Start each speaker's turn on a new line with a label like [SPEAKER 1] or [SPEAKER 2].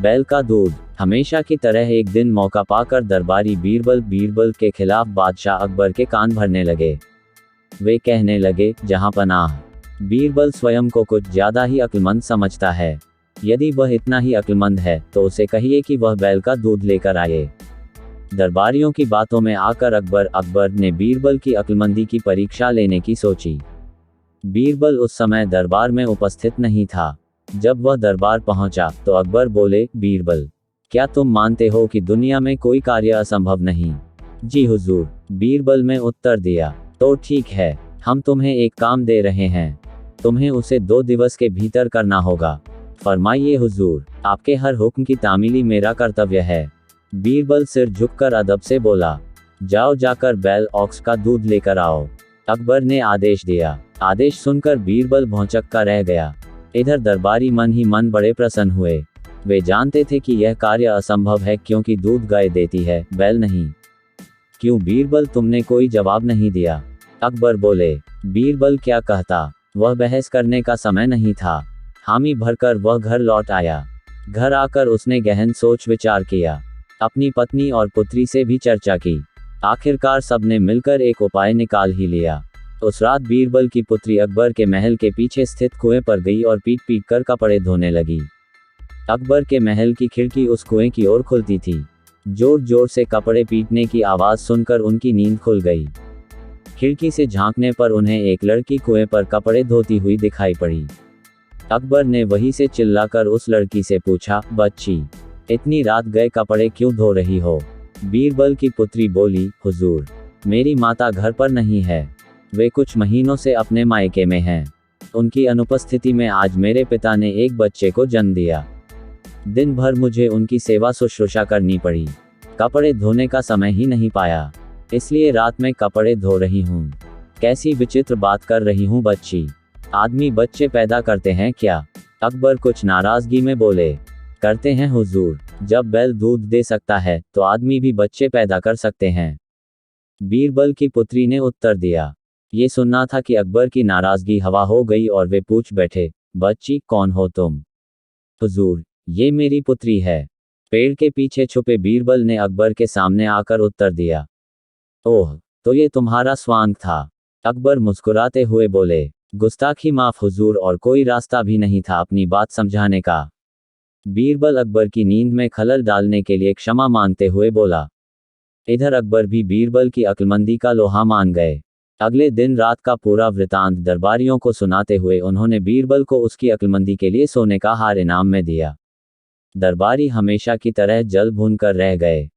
[SPEAKER 1] बैल का दूध। हमेशा की तरह एक दिन मौका पाकर दरबारी बीरबल के खिलाफ बादशाह अकबर के कान भरने लगे। वे कहने लगे, जहां पनाह, बीरबल स्वयं को कुछ ज्यादा ही अक्लमंद समझता है। यदि वह इतना ही अक्लमंद है तो उसे कहिए कि वह बैल का दूध लेकर आए। दरबारियों की बातों में आकर अकबर ने बीरबल की अक्लमंदी की परीक्षा लेने की सोची। बीरबल उस समय दरबार में उपस्थित नहीं था। जब वह दरबार पहुंचा तो अकबर बोले, बीरबल, क्या तुम मानते हो कि दुनिया में कोई कार्य असंभव नहीं? जी हुजूर, बीरबल ने उत्तर दिया। तो ठीक है, हम तुम्हें एक काम दे रहे हैं, तुम्हें उसे 2 दिवस के भीतर करना होगा। फरमाइए हुजूर, आपके हर हुक्म की तामीली मेरा कर्तव्य है। बीरबल सिर झुककर अदब से बोला, जाओ जाकर बैल ऑक्स का दूध लेकर आओ। अकबर ने आदेश दिया। आदेश सुनकर बीरबल भौंचक्का रह गया। इधर दरबारी मन ही मन बड़े प्रसन्न हुए। वे जानते थे कि यह कार्य असंभव है क्योंकि दूध गाय देती है, बैल नहीं। क्यों बीरबल, तुमने कोई जवाब नहीं दिया? अकबर बोले, बीरबल क्या कहता, वह बहस करने का समय नहीं था। हामी भरकर वह घर लौट आया। घर आकर उसने गहन सोच विचार किया, अपनी पत्नी और पुत्री से भी चर्चा की। आखिरकार सबने मिलकर एक उपाय निकाल ही लिया। उस रात बीरबल की पुत्री अकबर के महल के पीछे स्थित कुएं पर गई और पीट पीट कर कपड़े धोने लगी। अकबर के महल की खिड़की उस कुएं की ओर खुलती थी। जोर जोर से कपड़े पीटने की आवाज सुनकर उनकी नींद खुल गई। खिड़की से झांकने पर उन्हें एक लड़की कुएं पर कपड़े धोती हुई दिखाई पड़ी। अकबर ने वहीं से चिल्लाकर उस लड़की से पूछा, बच्ची, इतनी रात गए कपड़े क्यों धो रही हो? बीरबल की पुत्री बोली, हुजूर, मेरी माता घर पर नहीं है, वे कुछ महीनों से अपने मायके में हैं। उनकी अनुपस्थिति में आज मेरे पिता ने एक बच्चे को जन्म दिया। दिन भर मुझे उनकी सेवा शुश्रूषा करनी पड़ी, कपड़े धोने का समय ही नहीं पाया, इसलिए रात में कपड़े धो रही हूँ। कैसी विचित्र बात कर रही हूँ बच्ची, आदमी बच्चे पैदा करते हैं क्या? अकबर कुछ नाराजगी में बोले, करते हैं हुजूर, जब बैल दूध दे सकता है तो आदमी भी बच्चे पैदा कर सकते हैं। बीरबल की पुत्री ने उत्तर दिया। ये सुनना था कि अकबर की नाराजगी हवा हो गई और वे पूछ बैठे, बच्ची, कौन हो तुम? हुजूर, ये मेरी पुत्री है। पेड़ के पीछे छुपे बीरबल ने अकबर के सामने आकर उत्तर दिया। ओह, तो ये तुम्हारा स्वांग था? अकबर मुस्कुराते हुए बोले, गुस्ताखी माफ हुजूर, और कोई रास्ता भी नहीं था अपनी बात समझाने का। बीरबल अकबर की नींद में खलल डालने के लिए क्षमा मांगते हुए बोला। इधर अकबर भी बीरबल की अक्लमंदी का लोहा मान गए। अगले दिन रात का पूरा वृतांत दरबारियों को सुनाते हुए उन्होंने बीरबल को उसकी अक्लमंदी के लिए सोने का हार इनाम में दिया। दरबारी हमेशा की तरह जल भून कर रह गए।